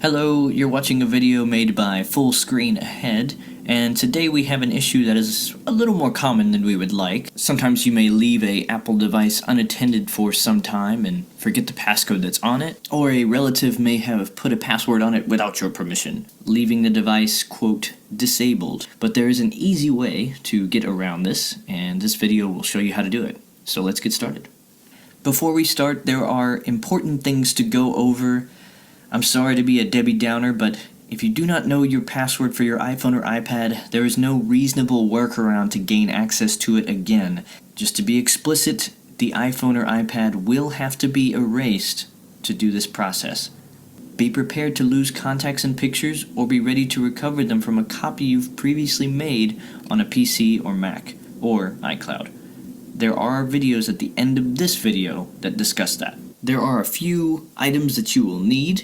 Hello, you're watching a video made by Full Screen Ahead, and today we have an issue that is a little more common than we would like. Sometimes you may leave a Apple device unattended for some time and forget the passcode that's on it, or a relative may have put a password on it without your permission, leaving the device, quote, disabled. But there is an easy way to get around this, and this video will show you how to do it. So let's get started. Before we start, there are important things to go over. I'm sorry to be a Debbie Downer, but if you do not know your password for your iPhone or iPad, there is no reasonable workaround to gain access to it again. Just to be explicit, the iPhone or iPad will have to be erased to do this process. Be prepared to lose contacts and pictures, or be ready to recover them from a copy you've previously made on a PC or Mac, or iCloud. There are videos at the end of this video that discuss that. There are a few items that you will need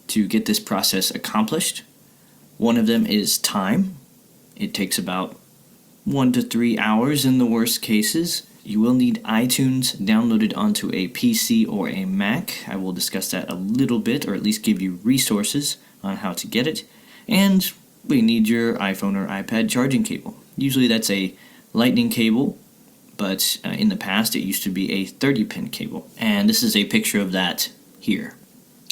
to get this process accomplished. One of them is time. It takes about 1 to 3 hours in the worst cases. You will need iTunes downloaded onto a PC or a Mac. I will discuss that a little bit, or at least give you resources on how to get it. And we need your iPhone or iPad charging cable. Usually that's a lightning cable, but in the past it used to be a 30-pin cable. And this is a picture of that here.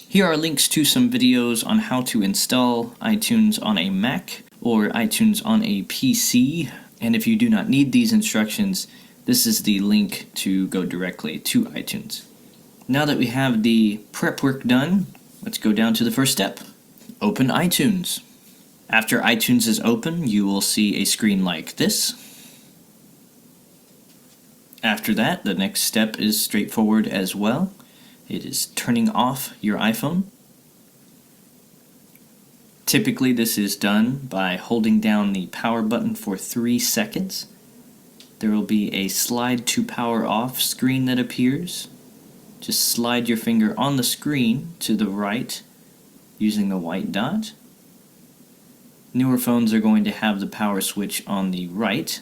Here are links to some videos on how to install iTunes on a Mac or iTunes on a PC. And if you do not need these instructions, this is the link to go directly to iTunes. Now that we have the prep work done, let's go down to the first step. Open iTunes. After iTunes is open, you will see a screen like this. After that, the next step is straightforward as well. It is turning off your iPhone. Typically this is done by holding down the power button for 3 seconds. There will be a slide to power off screen that appears. Just slide your finger on the screen to the right using the white dot. Newer phones are going to have the power switch on the right,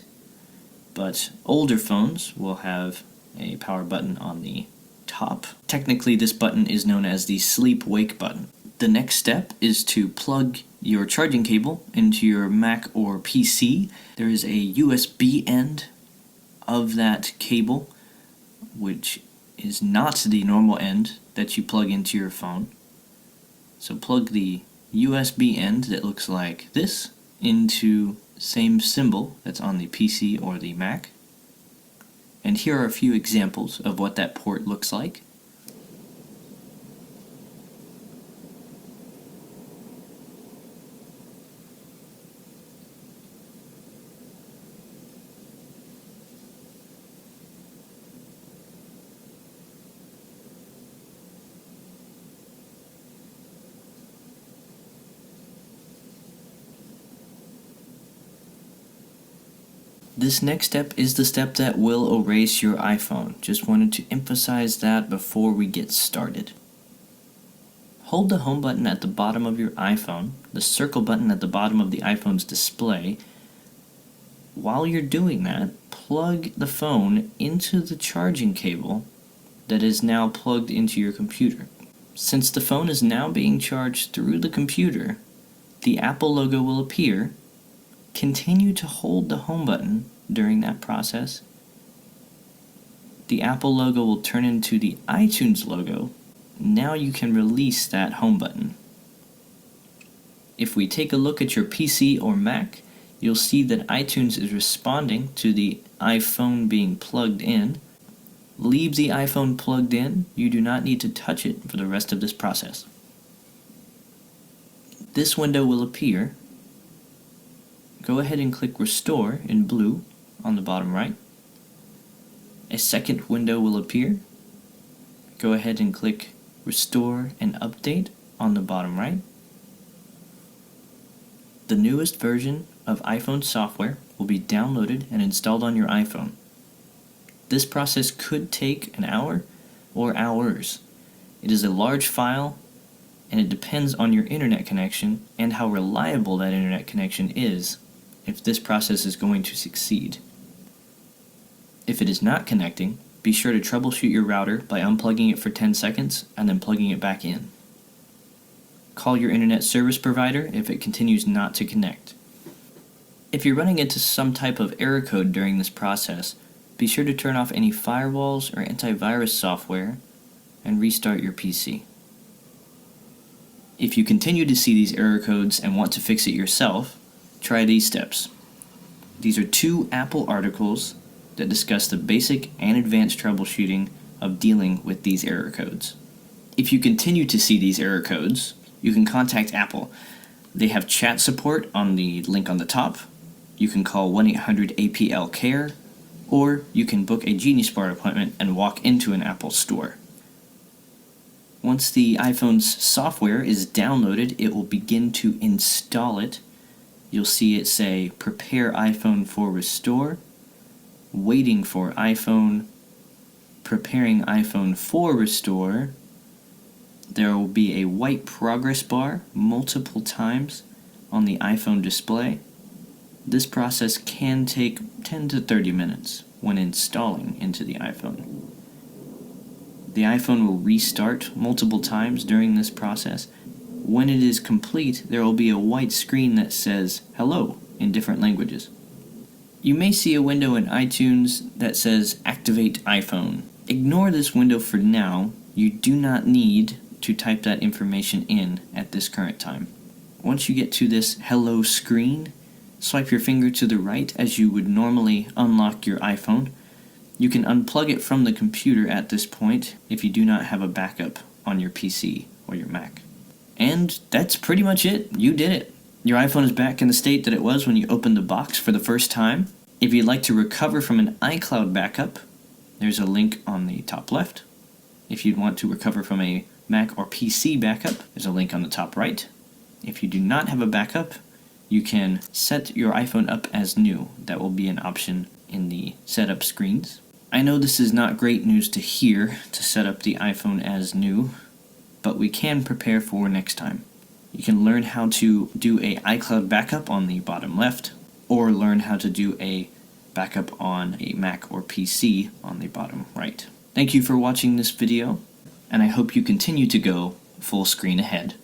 but older phones will have a power button on the top. Technically, this button is known as the sleep-wake button. The next step is to plug your charging cable into your Mac or PC. There is a USB end of that cable, which is not the normal end that you plug into your phone. So plug the USB end that looks like this into the same symbol that's on the PC or the Mac. And here are a few examples of what that port looks like. This next step is the step that will erase your iPhone. Just wanted to emphasize that before we get started. Hold the home button at the bottom of your iPhone, the circle button at the bottom of the iPhone's display. While you're doing that, plug the phone into the charging cable that is now plugged into your computer. Since the phone is now being charged through the computer, the Apple logo will appear. Continue to hold the home button during that process. The Apple logo will turn into the iTunes logo. Now you can release that home button. If we take a look at your PC or Mac, you'll see that iTunes is responding to the iPhone being plugged in. Leave the iPhone plugged in. You do not need to touch it for the rest of this process. This window will appear. Go ahead and click Restore in blue on the bottom right. A second window will appear. Go ahead and click Restore and Update on the bottom right. The newest version of iPhone software will be downloaded and installed on your iPhone. This process could take an hour or hours. It is a large file, and it depends on your internet connection and how reliable that internet connection is if this process is going to succeed. If it is not connecting, be sure to troubleshoot your router by unplugging it for 10 seconds and then plugging it back in. Call your internet service provider if it continues not to connect. If you're running into some type of error code during this process, be sure to turn off any firewalls or antivirus software and restart your PC. If you continue to see these error codes and want to fix it yourself, try these steps. These are 2 Apple articles that discuss the basic and advanced troubleshooting of dealing with these error codes. If you continue to see these error codes, you can contact Apple. They have chat support on the link on the top. You can call 1-800-APL-CARE, or you can book a Genius Bar appointment and walk into an Apple store. Once the iPhone's software is downloaded, it will begin to install it. You'll see it say, "Prepare iPhone for restore," "Waiting for iPhone," "Preparing iPhone for restore." There will be a white progress bar multiple times on the iPhone display. This process can take 10 to 30 minutes when installing into the iPhone. The iPhone will restart multiple times during this process. When it is complete, there will be a white screen that says "Hello" in different languages. You may see a window in iTunes that says "Activate iPhone." Ignore this window for now. You do not need to type that information in at this current time. Once you get to this "Hello" screen, swipe your finger to the right as you would normally unlock your iPhone. You can unplug it from the computer at this point if you do not have a backup on your PC or your Mac. And that's pretty much it. You did it. Your iPhone is back in the state that it was when you opened the box for the first time. If you'd like to recover from an iCloud backup, there's a link on the top left. If you'd want to recover from a Mac or PC backup, there's a link on the top right. If you do not have a backup, you can set your iPhone up as new. That will be an option in the setup screens. I know this is not great news to hear, to set up the iPhone as new, but we can prepare for next time. You can learn how to do a iCloud backup on the bottom left, or learn how to do a backup on a Mac or PC on the bottom right. Thank you for watching this video, and I hope you continue to go full screen ahead.